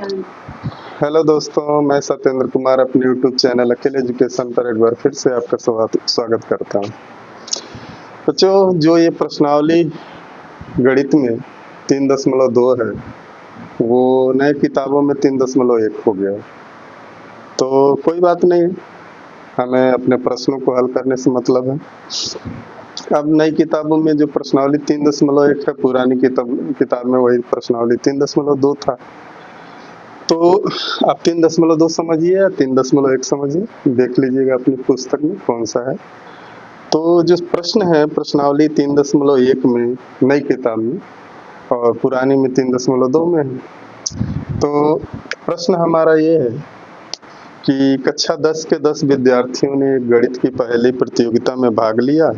Hello दोस्तों, मैं सत्येंद्र कुमार अपने YouTube चैनल अखिल एजुकेशन पर एक बार फिर से आपका स्वागत करता हूं। बच्चों, जो ये प्रश्नावली गणित में 3.2 है, वो नए किताबों में 3.1 हो गया। तो कोई बात नहीं, हमें अपने प्रश्नों को हल करने से मतलब है। अब नई किताबों में जो प्रश्नावली 3.1 है, पुरानी किताब में वही प्रश्नावली 3.2 था। तो आप 3.2 समझिए या 3.1 समझिए, देख लीजिएगा अपनी पुस्तक में कौन सा है। तो जो प्रश्न है प्रश्नावली 3.1 में नई किताब में और पुरानी में 3.2 में है। तो प्रश्न हमारा ये है कि कक्षा 10 के 10 विद्यार्थियों ने गणित की पहली प्रतियोगिता में भाग लिया।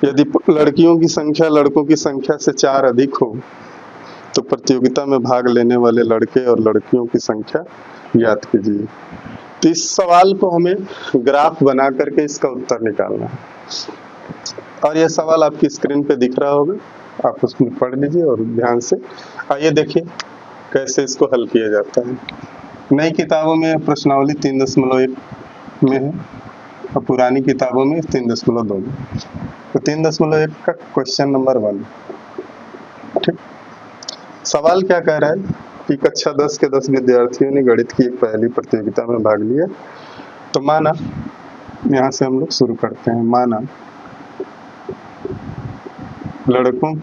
यदि लड़कियों की संख्या लड़कों की संख्या से 4 अधिक हो तो प्रतियोगिता में भाग लेने वाले लड़के और लड़कियों की संख्या ज्ञात कीजिए। तो इस सवाल को हमें ग्राफ बना करके इसका उत्तर निकालना है, और यह सवाल आपकी स्क्रीन पे दिख रहा होगा, आप उसमें पढ़ लीजिए और ध्यान से। आइए देखिए कैसे इसको हल किया जाता है। नई किताबों में प्रश्नावली 3.1 में है और पुरानी किताबों में 3.2 में। तो 3.1 का क्वेश्चन नंबर 1, ठीक। सवाल क्या कह रहा है कि कक्षा 10 के 10 विद्यार्थियों ने गणित की एक पहली प्रतियोगिता में भाग लिया। तो माना, यहाँ से हम लोग शुरू करते हैं। माना लड़कों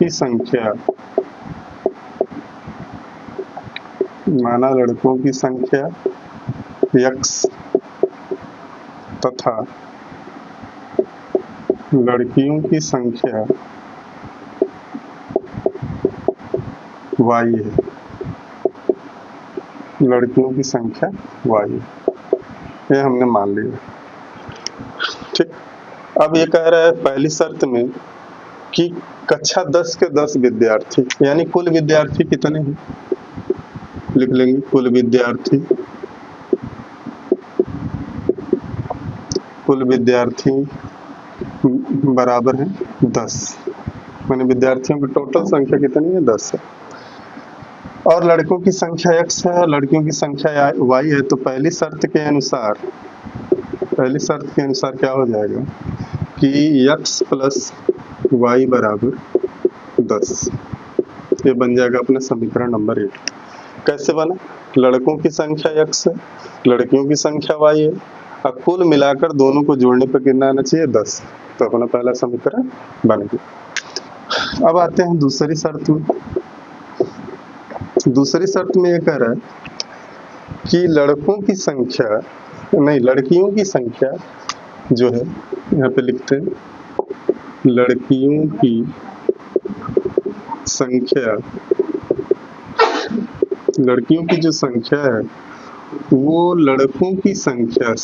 की संख्या x तथा लड़कियों की संख्या y है। लड़कियों की संख्या y है, ये हमने मान लिया, ठीक। अब ये कह रहा है पहली शर्त में कि कक्षा 10 के 10 विद्यार्थी, यानी कुल विद्यार्थी कितने हैं, लिख लेंगे। कुल विद्यार्थी बराबर है 10, माने विद्यार्थियों की टोटल संख्या कितनी है, 10 है। और लड़कों की संख्या x है और लड़कियों की संख्या y है। तो पहली शर्त के अनुसार क्या हो जाएगा कि x प्लस y बराबर 10। ये बन जाएगा अपना समीकरण नंबर 1। कैसे बना? लड़कों की संख्या x है, लड़कियों की संख्या y है, और कुल मिलाकर दोनों को जोड़ने पर कितना आना चाहिए, 10। तो अपना पहला समीकरण बन गया। अब आते हैं दूसरी शर्त में। दूसरी शर्त में ये कह रहा है कि लड़कियों की संख्या जो है, यहाँ पे लिखते हैं लड़कियों की जो संख्या है वो लड़कों की संख्या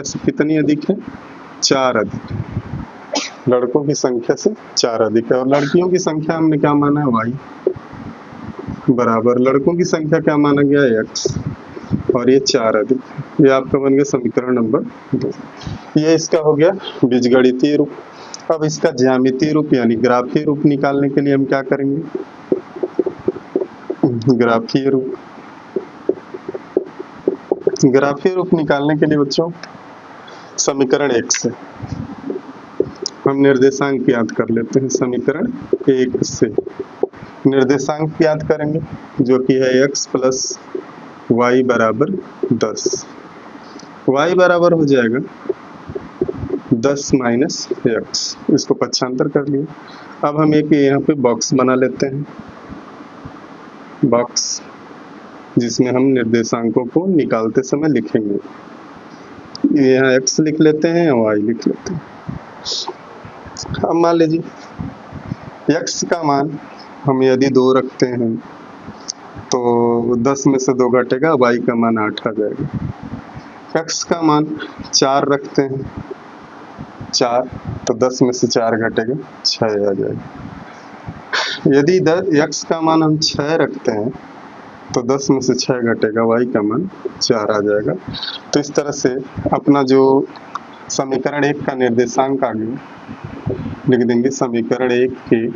से कितनी अधिक है, 4 अधिक। लड़कों की संख्या से 4 अधिक है। और लड़कियों की संख्या हमने क्या माना है, y बराबर लड़कों की संख्या क्या माना गया है, x, और ये 4 अधिक। ये आपका बन गया समीकरण नंबर 2। ये इसका हो गया बीजगणितीय रूप। अब इसका ज्यामितीय रूप यानी ग्राफीय रूप निकालने के लिए हम क्या करेंगे, ग्राफीय रूप निकालने के लिए बच्चों समीकरण 1 से हम निर्देशांक ज्ञात कर लेते हैं। समीकरण 1 से निर्देशांक ज्ञात करेंगे जो कि है x प्लस y बराबर 10। y बराबर हो जाएगा 10 माइनस x, इसको पक्षांतर कर लिया। अब हम एक यहाँ पे बॉक्स बना लेते हैं, बॉक्स जिसमें हम निर्देशांकों को निकालते समय लिखेंगे। यहाँ x लिख लेते हैं और y लिख लेते हैं। अब मान लीजिए x का मान हम यदि 2 रखते हैं तो 10 में से 2 घटेगा, y का मान 8 आ जाएगा। x का मान 4 रखते हैं, 4, तो 10 में से 4 घटेगा, 6 आ जाएगा। यदि x का मान हम 6 रखते हैं तो 10 में से 6 घटेगा, y का मान 4 आ जाएगा। तो इस तरह से अपना जो समीकरण 1 का निर्देशांक आ गया, लिख देंगे समीकरण 1 के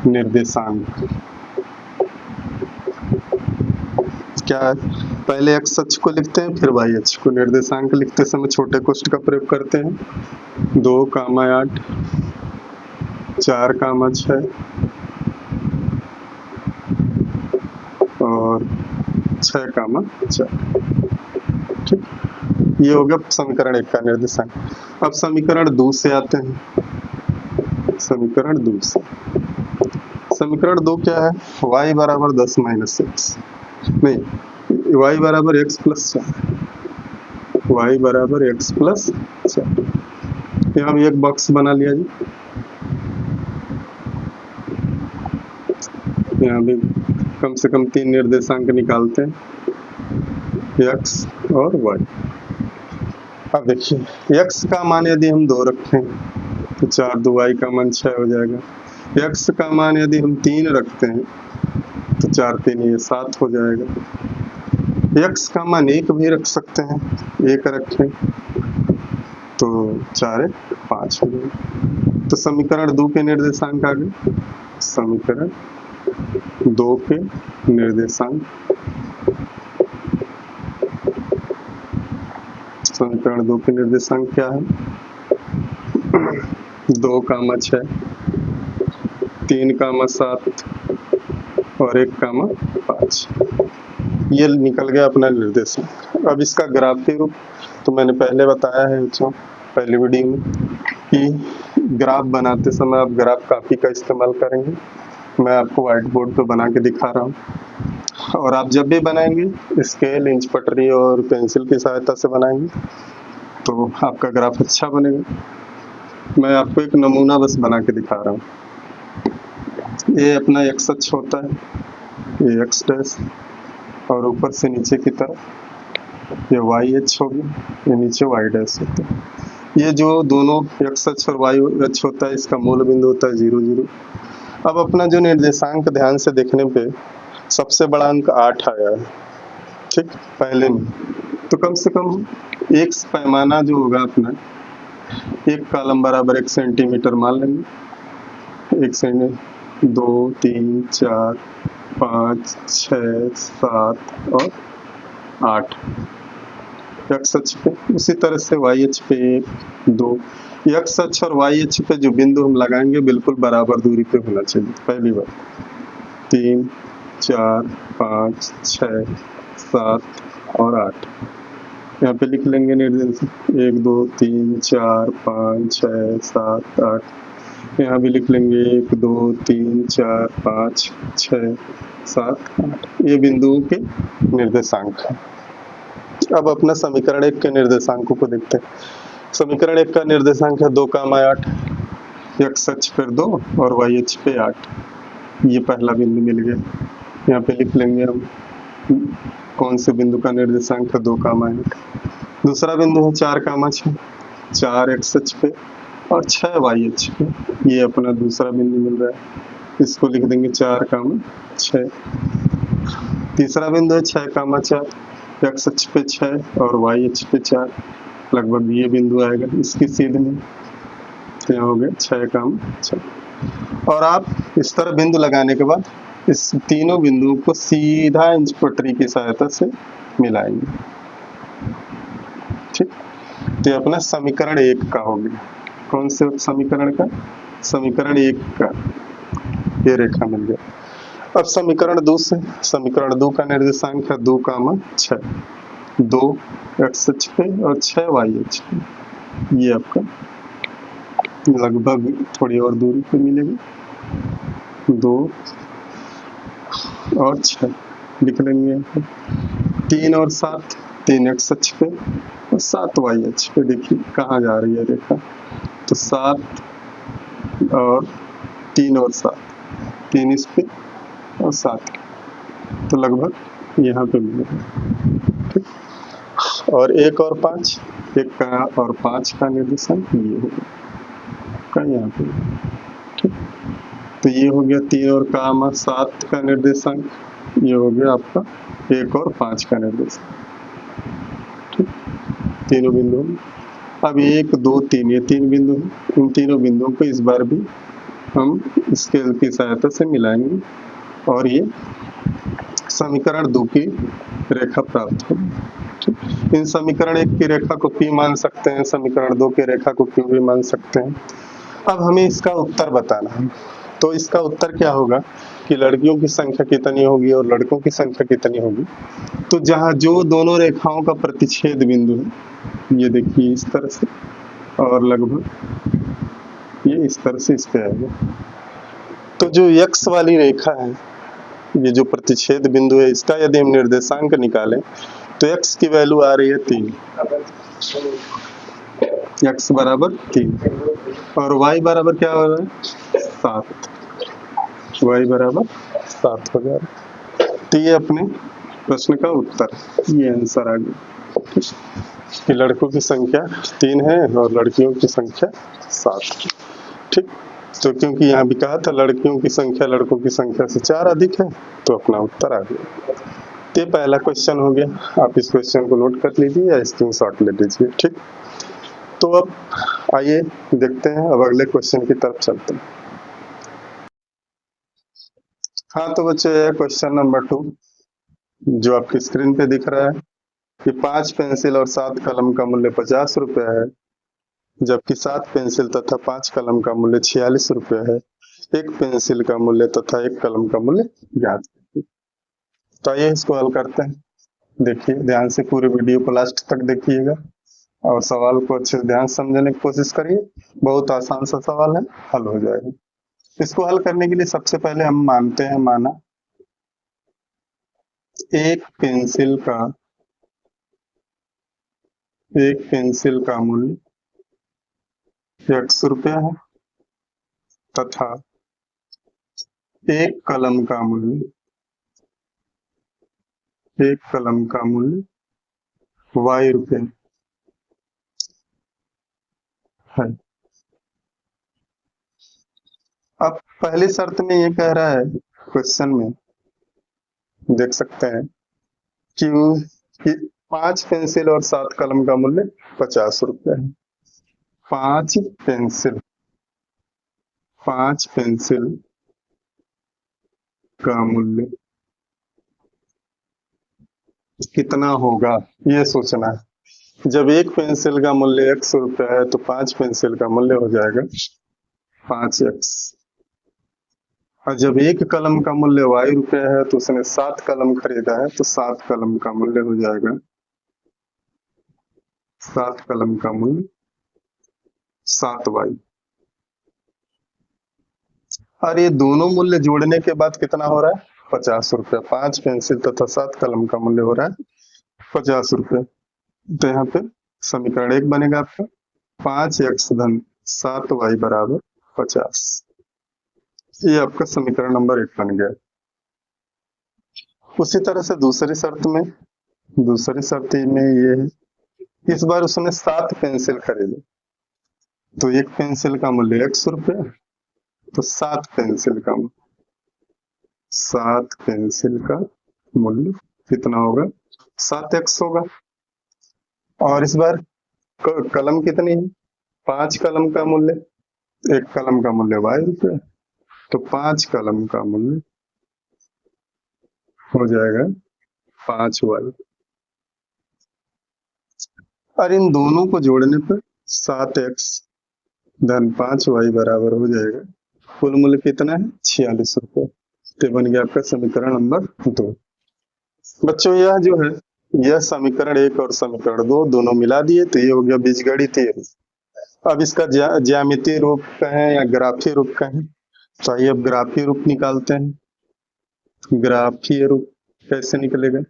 निर्देशांक क्या है? पहले x अक्ष को लिखते हैं, फिर y अक्ष को। निर्देशांक लिखते समय छोटे कोष्ठ का प्रयोग करते हैं। 2, 8, 4, 6 और 6, 4। ठीक, ये हो गया समीकरण 1 का निर्देशांक। अब समीकरण 2 से आते हैं। समीकरण 2 से, समीकरण 2 क्या है? y बराबर 10 माइनस x, नहीं, y बराबर x प्लस 4, y बराबर x प्लस 4। यहाँ भी एक बॉक्स बना लिया जी। यहाँ भी कम से कम 3 निर्देशांक निकालते हैं, x और y। अब देखिए x का मान यदि हम 2 रखें तो 4 2 y का मान 6 हो जाएगा। x का मान यदि हम 3 रखते हैं तो 4 3 ये 7 हो जाएगा। x का मान 1 भी रख सकते हैं, 1 रखें तो 4 5 हो जाएगा। तो समीकरण 2 के निर्देशांक आ गए। समीकरण 2 के निर्देशांक, समीकरण 2 के निर्देशांक क्या है? 2, 6, 3, 7 और 1, 5। ये निकल गया अपना निर्देशांक। अब इसका ग्राफीय रूप तो मैंने पहले बताया है बच्चों, पहले वीडियो में, कि ग्राफ बनाते समय आप ग्राफ कॉपी का इस्तेमाल करेंगे। मैं आपको व्हाइट बोर्ड पे बना के दिखा रहा हूँ, और आप जब भी बनाएंगे स्केल, इंच पटरी और पेंसिल की सहायता से बनाएंगे तो आपका ग्राफ अच्छा बनेगा। मैं आपको एक नमूना बस बना के दिखा रहा हूँ। ये अपना x अक्ष होता है, ये x डैश, और ऊपर से नीचे की तरफ ये y अक्ष होगी, ये नीचे y डैश होता है। ये जो दोनों x अक्ष और y अक्ष होता है, इसका मूल बिंदु होता है 0 0। अब अपना जो निर्देशांक ध्यान से देखने पे सबसे बड़ा अंक 8 आया है, ठीक, पहले में। तो कम से कम एक पैमाना जो होगा अपना, एक कॉलम बराबर 1 सेंटीमीटर मान लेंगे। 1 सेंटीमीटर, 2, 3, 4, 5, 6, 7 और 8 x अक्ष पे। उसी तरह से y अक्ष पे 1, 2। x अक्ष और y अक्ष पे जो बिंदु हम लगाएंगे बिल्कुल बराबर दूरी पे होना चाहिए। पहली बार 3, 4, 5, 6, 7 और 8। यहाँ पे लिख लेंगे निर्देशांक 1, 2, 3, 4, 5, 6, 7, 8। यहाँ भी लिख लेंगे 1, 2, 3, 4, 5, 6, 7, 8। ये बिंदुओं के निर्देशांक है। अब अपना समीकरण 1 के निर्देशांकों को देखते हैं। समीकरण 1 का निर्देशांक है 2, 8, x अक्ष पर 2 और y अक्ष पे 8। ये पहला बिंदु मिल गया। यहाँ पे लिख लेंगे हम कौन से बिंदु का निर्देशांक है 2, 8। दूसरा बिंदु है 4, 6, 4 x अक्ष पे और 6 y अक्ष पे। ये अपना दूसरा बिंदु मिल रहा है, इसको लिख देंगे 4, 6। तीसरा बिंदु है 6, 4, x अक्ष पे 6 और y अक्ष पे 4। लगभग ये बिंदु आएगा इसकी सीध में। तो यहाँ हो गया 6, 6। और आप इस तरह बिंदु लगाने के बाद इस तीनों बिंदुओं को सीधा इंच पटरी की सहायता से मिलाएंगे, ठीक। तो ये अपना समीकरण 1 का हो गया। कौन से समीकरण का? समीकरण 1 का ये रेखा मिल गया। अब समीकरण 2 से, समीकरण 2 का निर्देशांक है 2, 6। 2 x अक्ष पे और 6 y अक्ष पे। ये आपका लगभग थोड़ी और दूरी पे मिलेगा। 2 और 6 लिख लेंगे। 3 और 7, 3 x अक्ष पे और 7 y अक्ष पे। देखिए कहाँ जा रही है रेखा, तो 7 और 3 और 7, 3 इस पे और 7, तो लगभग यहाँ पे मिलेगा, ठीक। और 1 और 5, 1 का और 5 का निर्देशांक ये होगा का यहाँ पे, ठीक। तो ये हो गया 3 और 7 का निर्देशांक, ये हो गया आपका 1 और 5 का निर्देशांक, ठीक। तीनों बिंदुओं। अब 1, 2, 3 ये 3 बिंदु हैं। इन तीनों बिंदुओं को इस बार भी हम स्केल की सहायता से मिलाएंगे और ये समीकरण 2 की रेखा प्राप्त होगी। ठीक, इन समीकरण 1 की रेखा को P मान सकते हैं, समीकरण 2 की रेखा को Q भी मान सकते हैं। अब हमें इसका उत्तर बताना है, तो इसका उत्तर क्या होगा कि लड़कियों की संख्या कितनी होगी और लड़कों की संख्या कितनी होगी। तो जहाँ जो दोनों रेखाओं का प्रतिच्छेद बिंदु है, ये देखिए इस तरह से, और लगभग ये इस तरह से इस पे आएगा। तो जो x वाली रेखा है, ये जो प्रतिच्छेद बिंदु है, इसका यदि हम निर्देशांक निकालें तो x की वैल्यू आ रही है 3, x बराबर 3 और y बराबर क्या हो रहा है 7, y बराबर 7 हो जा रहा है। तो ये अपने प्रश्न का उत्तर, ये आंसर आ गया कि लड़कों की संख्या 3 है और लड़कियों की संख्या 7। ठीक, तो क्योंकि यहाँ भी कहा था लड़कियों की संख्या लड़कों की संख्या से 4 अधिक है, तो अपना उत्तर आ गया। ये पहला क्वेश्चन हो गया, आप इस क्वेश्चन को नोट कर लीजिए या स्क्रीनशॉट ले लीजिए। ठीक, तो अब आइए देखते हैं, अब अगले क्वेश्चन की तरफ चलते हैं। हाँ तो बच्चों, यह क्वेश्चन नंबर 2 जो आपकी स्क्रीन पे दिख रहा है कि 5 पेंसिल और 7 कलम का मूल्य 50 रुपये है, जबकि 7 पेंसिल तथा 5 कलम का मूल्य 46 रुपये है। एक पेंसिल का मूल्य तथा एक कलम का मूल्य ज्ञात कीजिए। तो आइए इसको हल करते हैं। देखिए ध्यान से पूरे वीडियो को लास्ट तक देखिएगा और सवाल को अच्छे से ध्यान से समझने की कोशिश करिए। बहुत आसान सा सवाल है, हल हो जाएगा। इसको हल करने के लिए सबसे पहले हम मानते हैं, माना एक पेंसिल का मूल्य x रुपया है तथा एक कलम का मूल्य y रुपये है। अब पहली शर्त में ये कह रहा है, क्वेश्चन में देख सकते हैं कि 5 पेंसिल और 7 कलम का मूल्य 50 रुपये है। 5 पेंसिल का मूल्य कितना होगा, ये सोचना है। जब एक पेंसिल का मूल्य x रुपया है तो 5 पेंसिल का मूल्य हो जाएगा 5x, और जब एक कलम का मूल्य y रुपया है तो उसने 7 कलम खरीदा है तो 7 कलम का मूल्य हो जाएगा 7y। और ये दोनों मूल्य जोड़ने के बाद कितना हो रहा है 50 रुपया। 5 पेंसिल तथा 7 कलम का मूल्य हो रहा है 50 रुपये। तो यहाँ पे समीकरण 1 बनेगा आपका 5x धन 7y बराबर 50। ये आपका समीकरण नंबर 1 बन गया। उसी तरह से दूसरी शर्त में ये है, इस बार उसने 7 पेंसिल खरीदे, तो एक पेंसिल का मूल्य x रुपये, तो 7 पेंसिल का मूल्य कितना होगा 7x होगा। और इस बार कलम कितनी है 5 कलम का मूल्य, एक कलम का मूल्य y रुपये, तो 5 कलम का मूल्य हो जाएगा 5y। और इन दोनों को जोड़ने पर 7x धन 5y बराबर हो जाएगा, कुल मूल्य कितना है 46 रुपये। तो बन गया आपका समीकरण नंबर 2। बच्चों यह जो है, यह समीकरण 1 और समीकरण 2 दोनों मिला दिए तो ये हो गया बीजगणितीय रूप। अब इसका ज्यामितीय रूप कहें या ग्राफीय रूप कहें, तो आइए अब ग्राफीय रूप निकालते हैं। ग्राफीय रूप कैसे निकलेगा,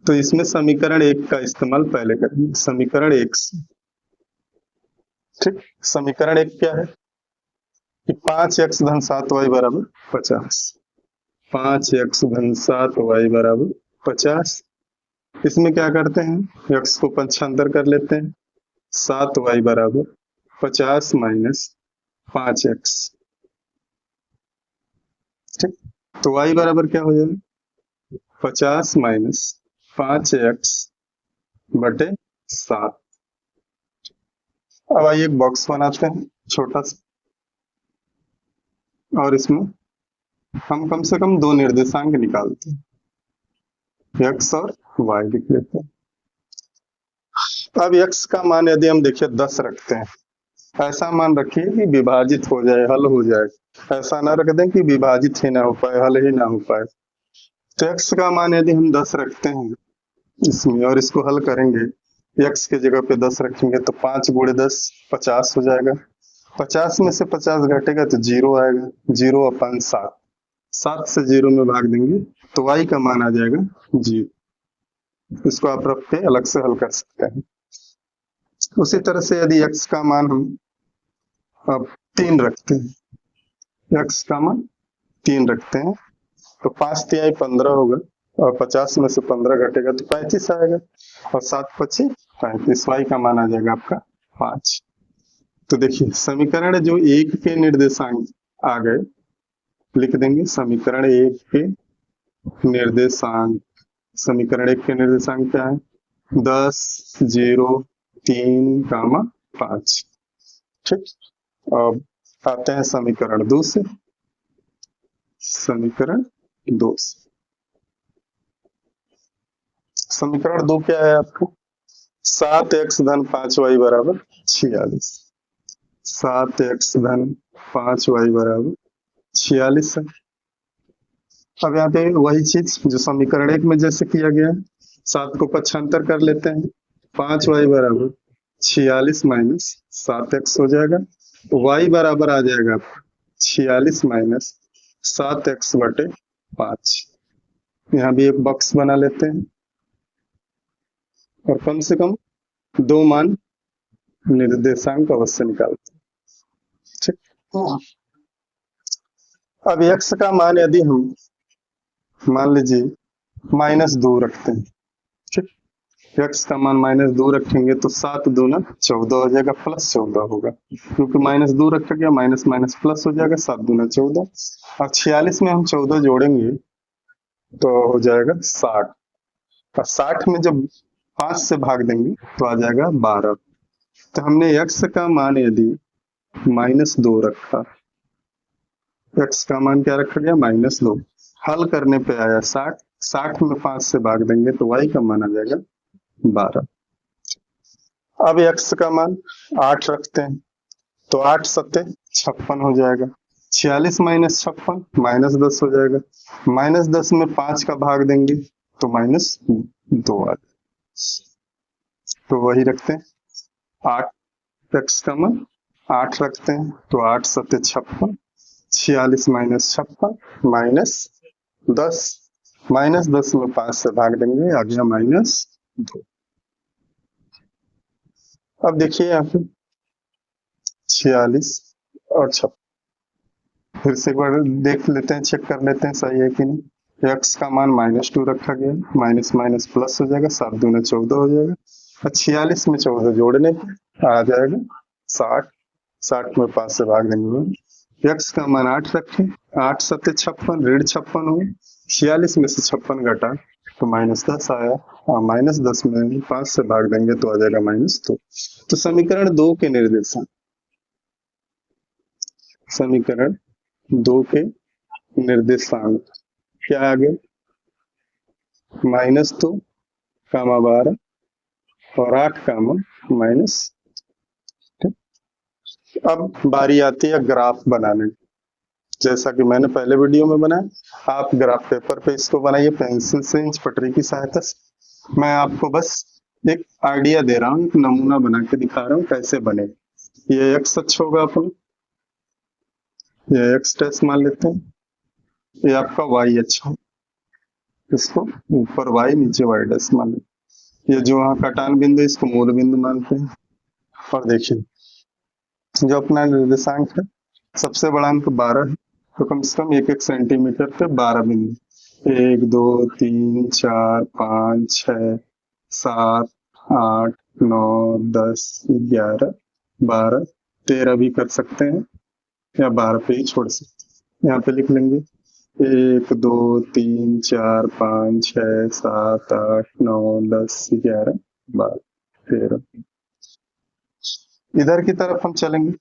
तो इसमें समीकरण 1 का इस्तेमाल पहले करेंगे, समीकरण 1 से। ठीक, समीकरण 1 क्या है कि 5x धन 7y बराबर 50। 5x धन 7y बराबर 50। इसमें क्या करते हैं, x को पक्षांतर कर लेते हैं, 7y बराबर 50 माइनस 5x। ठीक, तो y बराबर क्या हो जाएगा 50 माइनस 5x बटे 7। अब आइए एक बॉक्स बनाते हैं छोटा सा, और इसमें हम कम से कम दो निर्देशांक निकालते हैं, x और y लिख लेते हैं। अब x का मान यदि हम देखिए 10 रखते हैं, ऐसा मान रखिए कि विभाजित हो जाए, हल हो जाए, ऐसा ना रख दें कि विभाजित ही ना हो पाए, हल ही ना हो पाए। तो x का मान यदि हम 10 रखते हैं इसमें और इसको हल करेंगे, x के जगह पे 10 रखेंगे तो 5 गुणे 10 50 हो जाएगा। 50 में से 50 घटेगा तो 0 आएगा, 0/7, 7 से 0 में भाग देंगे तो y का मान आ जाएगा 0। इसको आप रख के अलग से हल कर सकते हैं। उसी तरह से यदि x का मान हम अब 3 रखते हैं, x का मान 3 रखते हैं तो 5 तिहाई 15 होगा और 50 में से 15 घटेगा तो 35 आएगा और 7×5 35, y का मान आ जाएगा आपका 5। तो देखिए समीकरण जो 1 के निर्देशांक आ गए, लिख देंगे समीकरण 1 के निर्देशांक। समीकरण 1 के निर्देशांक क्या है? 10, 0, 3, 5। ठीक, अब आते हैं समीकरण 2 से। समीकरण 2 से, समीकरण 2 क्या है आपका? 7x धन 5y बराबर 46। 7x धन 5y बराबर 46 है। अब यहाँ पे वही चीज जो समीकरण 1 में जैसे किया गया है, 7 को पक्षांतर कर लेते हैं, 5y बराबर 46 माइनस 7x हो जाएगा। y बराबर आ जाएगा 46 माइनस 7x बटे 5। यहाँ भी एक बॉक्स बना लेते हैं और कम से कम दो मान निर्देशांक अवश्य निकालते हैं। ठीक, अब x का मान यदि हम मान लीजिए -2 रखते हैं, ठीक, x का मान -2 रखेंगे तो 7 दूना 14 हो जाएगा, प्लस 14 होगा, क्योंकि -2 रखा गया, माइनस माइनस प्लस हो जाएगा, 7 दूना 14। और 46 में हम 14 जोड़ेंगे तो हो जाएगा 60, और 60 में जब 5 से भाग देंगे तो आ जाएगा 12। तो हमने x का मान यदि -2 रखा, x का मान क्या रखा गया? -2। हल करने पे आया 60, 60 में 5 से भाग देंगे तो y का मान आ जाएगा 12। अब x का मान 8 रखते हैं तो 8 सत्ते 56 हो जाएगा, 46 माइनस 56 -10 हो जाएगा, -10 में 5 का भाग देंगे तो -2 आ जाएगा। तो वही रखते हैं 8, x का मान 8 रखते हैं तो 8 सत्ते 56, 46 माइनस 56 -10, -10 में 5 से भाग देंगे, आ गया -2। अब देखिए यहाँ पे 46 और 56, फिर से एक बार देख लेते हैं, चेक कर लेते हैं सही है कि नहीं। x का मान -2 रखा गया, माइनस माइनस प्लस हो जाएगा, 7 दूना 14 हो जाएगा, और 46 में 14 जोड़ने पे आ जाएगा 60, 60 में 5 से भाग देंगे। x का मान 8 रखें, 8 सत्ते 56, ऋण 56 हो, 46 में से 56 घटा तो -10 आया, और -10 में 5 से भाग देंगे तो आ जाएगा -2। तो समीकरण 2 के निर्देशांक, समीकरण 2 के निर्देशांक क्या आ गए? -2, 12 और 8, माइनस। अब बारी आती है ग्राफ बनाने की। जैसा कि मैंने पहले वीडियो में बनाया, आप ग्राफ पेपर पे इसको बनाइए पेंसिल से, इंच पटरी की सहायता से। मैं आपको बस एक आइडिया दे रहा हूँ, एक नमूना बना के दिखा रहा हूँ कैसे बने। ये x अक्ष होगा अपना, ये x टेस्ट मान लेते हैं, ये आपका y अक्ष हो, इसको ऊपर y नीचे y डैश मान लेते। ये जो वहाँ कटान बिंदु इसको मूल बिंदु मानते हैं। और देखिए जो अपना निर्देशांक है, सबसे बड़ा अंक 12 है, तो कम से कम 1-1 सेंटीमीटर पे 12 बिंदु, 1, 2, 3, 4, 5, 6, 7, 8, 9, 10, 11, 12, 13 भी कर सकते हैं, या 12 पे ही छोड़ सकते हैं। यहाँ पे लिख लेंगे 1, 2, 3, 4, 5, 6, 7, 8, 9, 10, 11, 12, 13। इधर की तरफ हम चलेंगे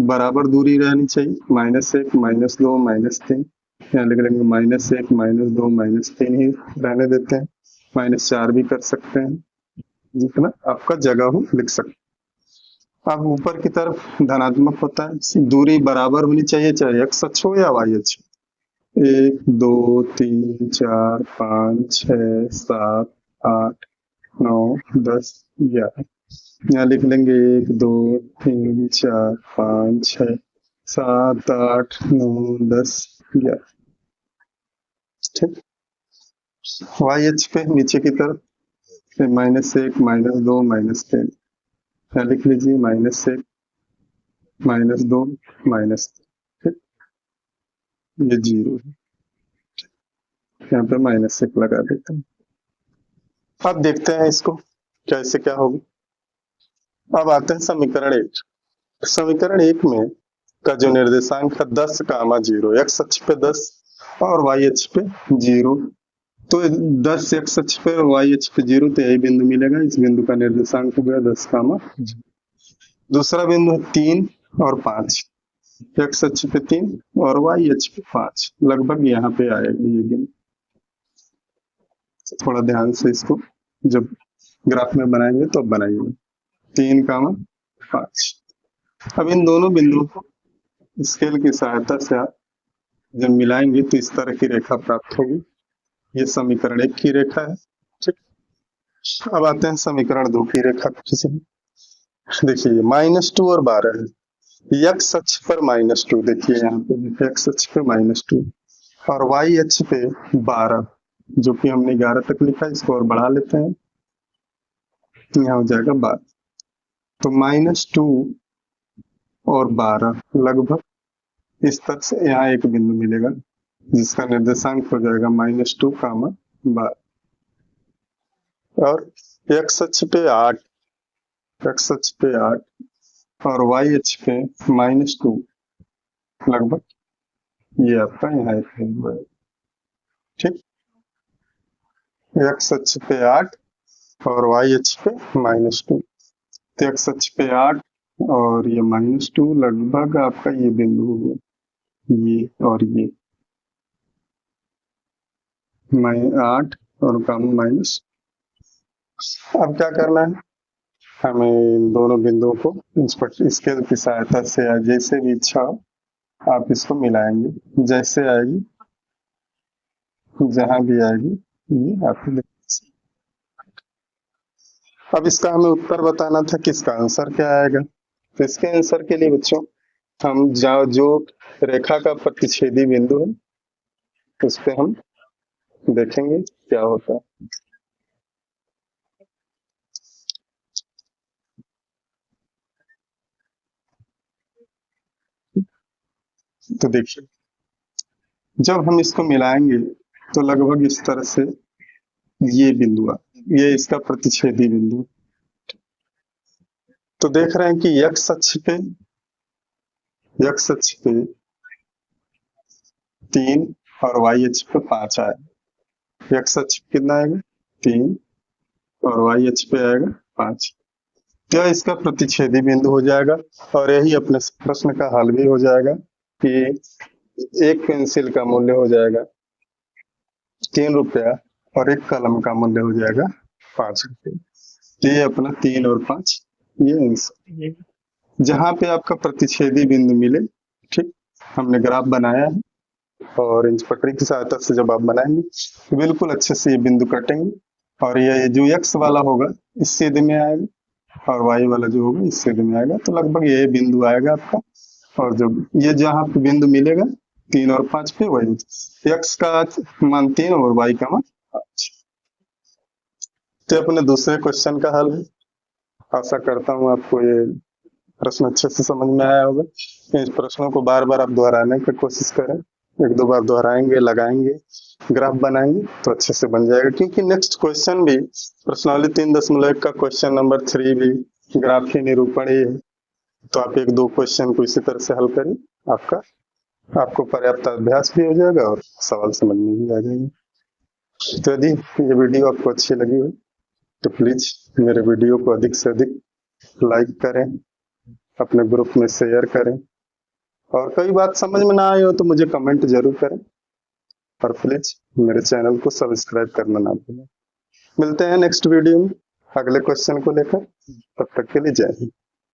बराबर दूरी रहनी चाहिए, -1, -2, -3। यहाँ लिख लेंगे -1, -2, -3 ही रहने देते हैं, -4 भी कर सकते हैं, जितना आपका जगह हो लिख सकते हैं। अब ऊपर की तरफ धनात्मक होता है, दूरी बराबर होनी चाहिए, चाहे x अक्ष हो या y अक्ष। 1, 2, 3, 4, 5, 6, 7, 8, 9, 10, 11। यहाँ लिख लेंगे 1, 2, 3, 4, 5, 6, 7, 8, 9, 10, 11। ठीक। वाई एच पे नीचे की तरफ -1, -2, -3। यहाँ लिख लीजिए -1, -2, -3। ठीक, ये 0 है, यहाँ पे -1 लगा देते हैं। अब देखते हैं इसको कैसे क्या होगा। अब आते हैं समीकरण 1। समीकरण 1 में का जो निर्देशांक है 10, 0, x अक्ष पे 10 और y अक्ष पे 0। तो 10 x अक्ष पे और y अक्ष पे 0, तो यही बिंदु मिलेगा। इस बिंदु का निर्देशांक हो गया 10, 0। दूसरा बिंदु है 3 और 5, x अक्ष पे 3 और y अक्ष पे 5, लगभग यहाँ पे आएगा ये बिंदु। थोड़ा ध्यान से इसको जब ग्राफ में बनाएंगे तो बनाइए 3, 5। अब इन दोनों बिंदुओं को स्केल की सहायता से आप जब मिलाएंगे तो इस तरह की रेखा प्राप्त होगी। ये समीकरण 1 की रेखा है। ठीक, अब आते हैं समीकरण 2 की रेखा। देखिए -2 और 12 है, x अक्ष पर -2, देखिए यहाँ पे x अक्ष पे -2 और y अक्ष पे 12, जो कि हमने 11 तक लिखा है, इसको और बढ़ा लेते हैं, यहाँ हो जाएगा 12। तो -2 और 12 लगभग इस तरह से यहाँ एक बिंदु मिलेगा जिसका निर्देशांक हो जाएगा -2, 12 और x अक्ष पे 8, x अक्ष पे 8 और y अक्ष पे -2, लगभग ये आपका यहाँ एक बिंदु है। ठीक, x अक्ष पे 8 और y अक्ष पे -2, तो x अक्ष पे 8 और ये -2, लगभग आपका ये बिंदु हो गया, ये और ये 8 और -। अब क्या करना है, हमें इन दोनों बिंदुओं को स्केल की सहायता से या जैसे भी इच्छा हो आप इसको मिलाएंगे, जैसे आएगी जहां भी आएगी ये आप। अब इसका हमें उत्तर बताना था कि इसका आंसर क्या आएगा। तो इसके आंसर के लिए बच्चों हम जो रेखा का प्रतिच्छेदी बिंदु है उस पे हम देखेंगे क्या होता है। तो देखिए जब हम इसको मिलाएंगे तो लगभग इस तरह से ये बिंदु ये इसका प्रतिच्छेदी बिंदु। तो देख रहे हैं कि x अक्ष पे 3 और y अक्ष पे 5 आएगा। x अक्ष पे कितना आएगा 3 और y अक्ष पे आएगा 5, तो इसका प्रतिच्छेदी बिंदु हो जाएगा। और यही अपने प्रश्न का हल भी हो जाएगा कि एक पेंसिल का मूल्य हो जाएगा 3 रुपया और एक कलम का मूल्य हो जाएगा 5 रुपये। ये अपना 3 और 5 ये आंसर, जहां पे आपका प्रतिच्छेदी बिंदु मिले। ठीक, हमने ग्राफ बनाया है और इंच पटरी की सहायता से जब आप बनाएंगे तो बिल्कुल अच्छे से ये बिंदु कटेंगे और ये जो x वाला होगा इस सीधे में आएगा और y वाला जो होगा इस सीधे में आएगा, तो लगभग ये बिंदु आएगा आपका। और जो ये जहां पे बिंदु मिलेगा 3 और 5 पे वही x का मान 3 और y का मान 5। तो अपने दूसरे क्वेश्चन का हल है। आशा करता हूँ आपको ये प्रश्न अच्छे से समझ में आया होगा। इस प्रश्नों को बार बार आप दोहराने की कोशिश करें, 1-2 बार दोहराएंगे, लगाएंगे, ग्राफ बनाएंगे तो अच्छे से बन जाएगा। क्योंकि नेक्स्ट क्वेश्चन भी प्रश्नावली 3.1 का क्वेश्चन नंबर 3 भी ग्राफ ही निरूपण ही है। तो आप 1-2 क्वेश्चन को इसी तरह से हल करें, आपको पर्याप्त अभ्यास भी हो जाएगा और सवाल समझ में भी आ जाएंगे। तो यदि ये वीडियो आपको अच्छी लगी हो तो प्लीज मेरे वीडियो को अधिक से अधिक लाइक करें अपने ग्रुप में शेयर करें, और कोई बात समझ में ना आई हो तो मुझे कमेंट जरूर करें, और प्लीज मेरे चैनल को सब्सक्राइब करना ना भूलें। मिलते हैं नेक्स्ट वीडियो में अगले क्वेश्चन को लेकर, तब तक के लिए जय हिंद।